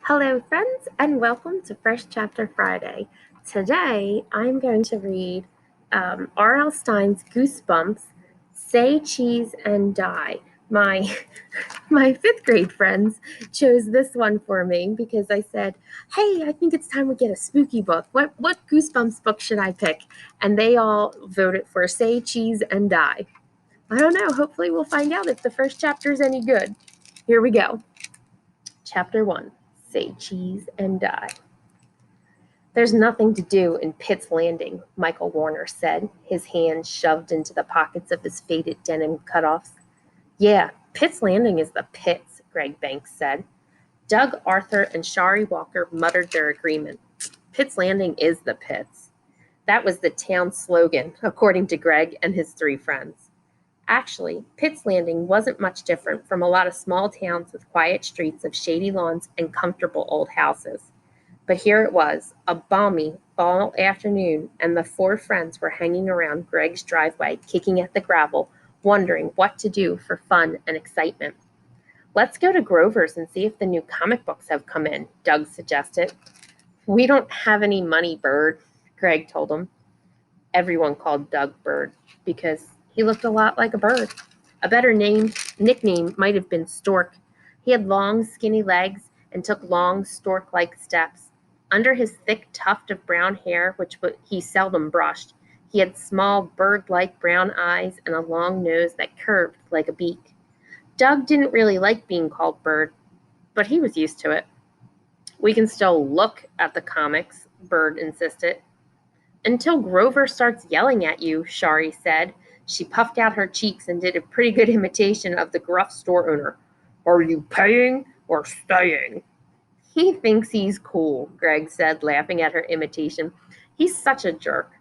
Hello, friends, and welcome to Fresh Chapter Friday. Today, I'm going to read R.L. Stein's Goosebumps, Say Cheese and Die. My my fifth grade friends chose this one for me because I said, "Hey, I think it's time we get a spooky book. What Goosebumps book should I pick?" And they all voted for Say Cheese and Die. I don't know. Hopefully, we'll find out if the first chapter is any good. Here we go. Chapter 1. Say cheese and die. There's nothing to do in Pitt's Landing, Michael Warner said, his hands shoved into the pockets of his faded denim cutoffs. Yeah, Pitt's Landing is the pits, Greg Banks said. Doug Arthur and Shari Walker muttered their agreement. Pitt's Landing is the pits. That was the town slogan, according to Greg and his three friends. Actually, Pitt's Landing wasn't much different from a lot of small towns with quiet streets of shady lawns and comfortable old houses. But here it was, a balmy fall afternoon, and the four friends were hanging around Greg's driveway, kicking at the gravel, wondering what to do for fun and excitement. Let's go to Grover's and see if the new comic books have come in, Doug suggested. We don't have any money, Bird, Greg told him. Everyone called Doug Bird because he looked a lot like a bird. A better nickname might have been Stork. He had long, skinny legs and took long, stork-like steps. Under his thick tuft of brown hair, which he seldom brushed, he had small, bird-like brown eyes and a long nose that curved like a beak. Doug didn't really like being called Bird, but he was used to it. We can still look at the comics, Bird insisted. Until Grover starts yelling at you, Shari said. She puffed out her cheeks and did a pretty good imitation of the gruff store owner. Are you paying or staying? He thinks he's cool, Greg said, laughing at her imitation. He's such a jerk.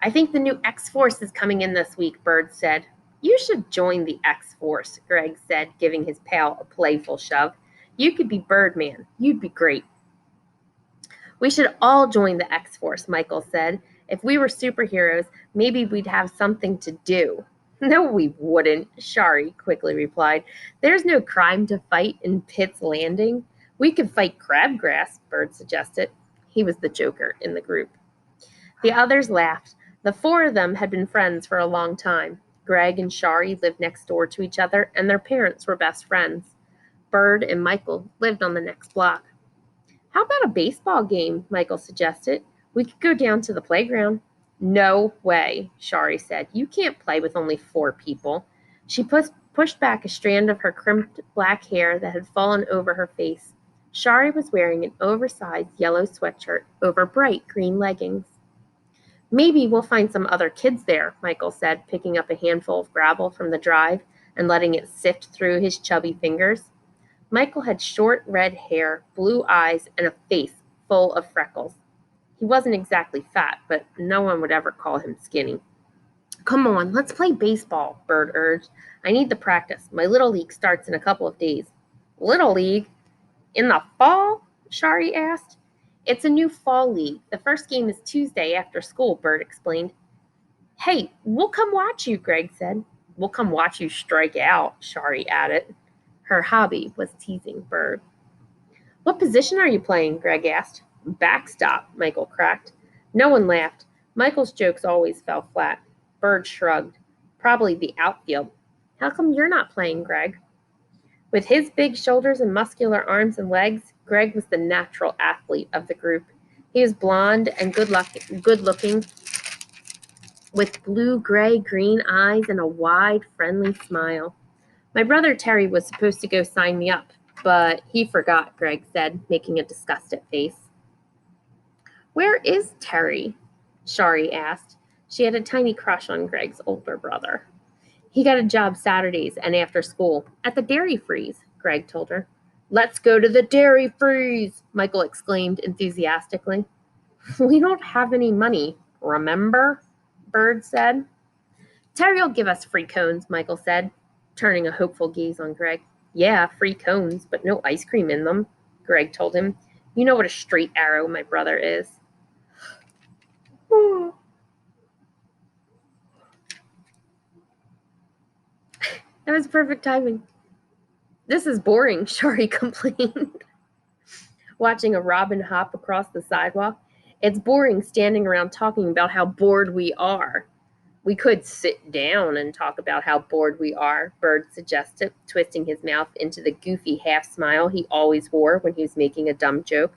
I think the new X-Force is coming in this week, Bird said. You should join the X-Force, Greg said, giving his pal a playful shove. You could be Birdman. You'd be great. We should all join the X-Force, Michael said. If we were superheroes, maybe we'd have something to do. No, we wouldn't, Shari quickly replied. There's no crime to fight in Pitt's Landing. We could fight crabgrass, Bird suggested. He was the joker in the group. The others laughed. The four of them had been friends for a long time. Greg and Shari lived next door to each other, and their parents were best friends. Bird and Michael lived on the next block. How about a baseball game? Michael suggested. We could go down to the playground. No way, Shari said. You can't play with only four people. She pushed back a strand of her crimped black hair that had fallen over her face. Shari was wearing an oversized yellow sweatshirt over bright green leggings. Maybe we'll find some other kids there, Michael said, picking up a handful of gravel from the drive and letting it sift through his chubby fingers. Michael had short red hair, blue eyes, and a face full of freckles. He wasn't exactly fat, but no one would ever call him skinny. Come on, let's play baseball, Bird urged. I need the practice. My Little League starts in a couple of days. Little League? In the fall? Shari asked. It's a new fall league. The first game is Tuesday after school, Bird explained. Hey, we'll come watch you, Greg said. We'll come watch you strike out, Shari added. Her hobby was teasing Bird. What position are you playing? Greg asked. Backstop, Michael cracked. No one laughed. Michael's jokes always fell flat. Bird shrugged. Probably the outfield. How come you're not playing, Greg? With his big shoulders and muscular arms and legs, Greg was the natural athlete of the group. He was blond and good-looking, with blue, gray, green eyes and a wide, friendly smile. My brother Terry was supposed to go sign me up, but he forgot, Greg said, making a disgusted face. Where is Terry? Shari asked. She had a tiny crush on Greg's older brother. He got a job Saturdays and after school at the Dairy Freeze, Greg told her. Let's go to the Dairy Freeze, Michael exclaimed enthusiastically. We don't have any money, remember? Bird said. Terry'll give us free cones, Michael said, turning a hopeful gaze on Greg. Yeah, free cones, but no ice cream in them, Greg told him. You know what a straight arrow my brother is. That was perfect timing. This is boring, Shari complained. watching a robin hop across the sidewalk. It's boring standing around talking about how bored we are. We could sit down and talk about how bored we are, Bird suggested, twisting his mouth into the goofy half smile he always wore when he was making a dumb joke.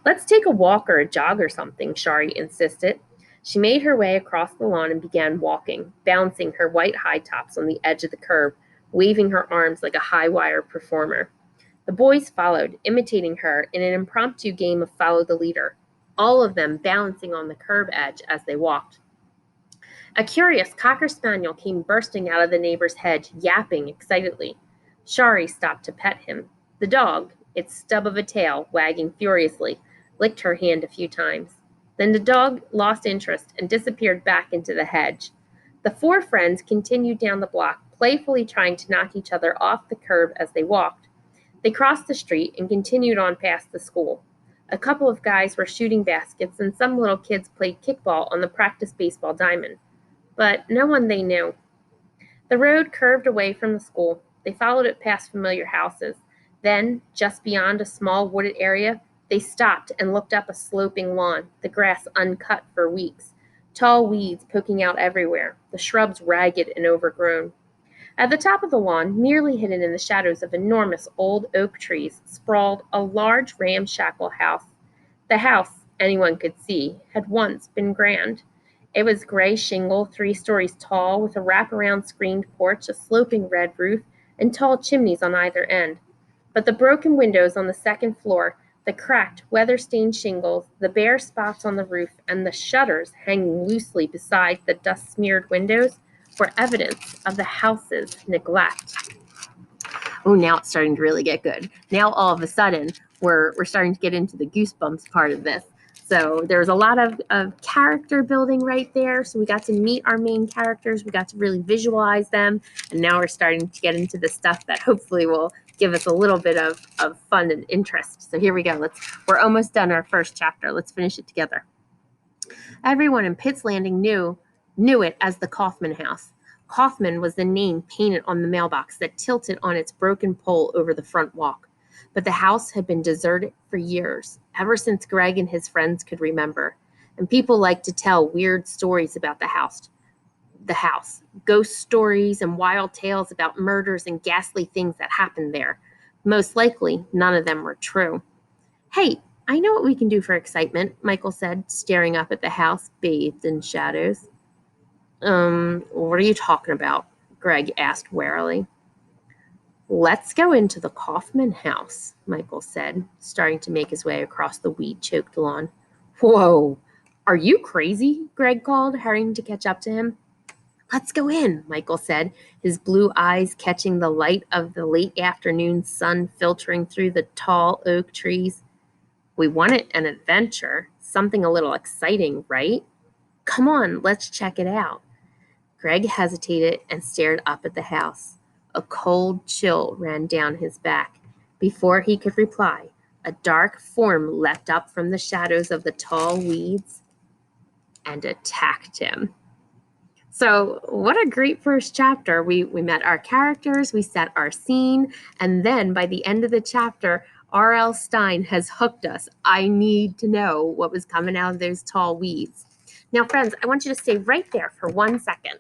Let's take a walk or a jog or something, Shari insisted. She made her way across the lawn and began walking, bouncing her white high tops on the edge of the curb, waving her arms like a high wire performer. The boys followed, imitating her in an impromptu game of follow the leader, all of them balancing on the curb edge as they walked. A curious cocker spaniel came bursting out of the neighbor's hedge, yapping excitedly. Shari stopped to pet him. The dog, its stub of a tail wagging furiously, licked her hand a few times. Then the dog lost interest and disappeared back into the hedge. The four friends continued down the block, playfully trying to knock each other off the curb as they walked. They crossed the street and continued on past the school. A couple of guys were shooting baskets, and some little kids played kickball on the practice baseball diamond. But no one they knew. The road curved away from the school. They followed it past familiar houses. Then, just beyond a small wooded area, they stopped and looked up a sloping lawn, the grass uncut for weeks, tall weeds poking out everywhere, the shrubs ragged and overgrown. At the top of the lawn, nearly hidden in the shadows of enormous old oak trees, sprawled a large ramshackle house. The house, anyone could see, had once been grand. It was gray shingle, 3 stories tall, with a wraparound screened porch, a sloping red roof, and tall chimneys on either end. But the broken windows on the second floor, the cracked, weather-stained shingles, the bare spots on the roof, and the shutters hanging loosely beside the dust-smeared windows were evidence of the house's neglect. Oh, now it's starting to really get good. Now all of a sudden, we're starting to get into the Goosebumps part of this. So there's a lot of character building right there. So we got to meet our main characters. We got to really visualize them. And now we're starting to get into the stuff that hopefully will give us a little bit of fun and interest. So here we go. We're almost done our first chapter. Let's finish it together. Everyone in Pitt's Landing knew it as the Kaufman House. Kaufman was the name painted on the mailbox that tilted on its broken pole over the front walk. But the house had been deserted for years, ever since Greg and his friends could remember. And people liked to tell weird stories about the house. Ghost stories and wild tales about murders and ghastly things that happened there. Most likely, none of them were true. Hey, I know what we can do for excitement, Michael said, staring up at the house bathed in shadows. What are you talking about? Greg asked warily. Let's go into the Kaufman house, Michael said, starting to make his way across the weed-choked lawn. Whoa, are you crazy? Greg called, hurrying to catch up to him. Let's go in, Michael said, his blue eyes catching the light of the late afternoon sun filtering through the tall oak trees. We wanted an adventure, something a little exciting, right? Come on, let's check it out. Greg hesitated and stared up at the house. A cold chill ran down his back. Before he could reply, a dark form leapt up from the shadows of the tall weeds and attacked him. So what a great first chapter. We met our characters, we set our scene, and then by the end of the chapter, R.L. Stine has hooked us. I need to know what was coming out of those tall weeds. Now, friends, I want you to stay right there for 1 second.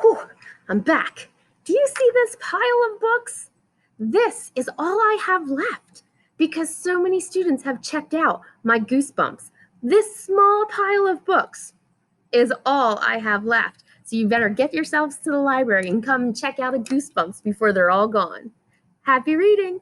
Whew, I'm back. Do you see this pile of books? This is all I have left because so many students have checked out my Goosebumps. This small pile of books is all I have left. So you better get yourselves to the library and come check out a Goosebumps before they're all gone. Happy reading!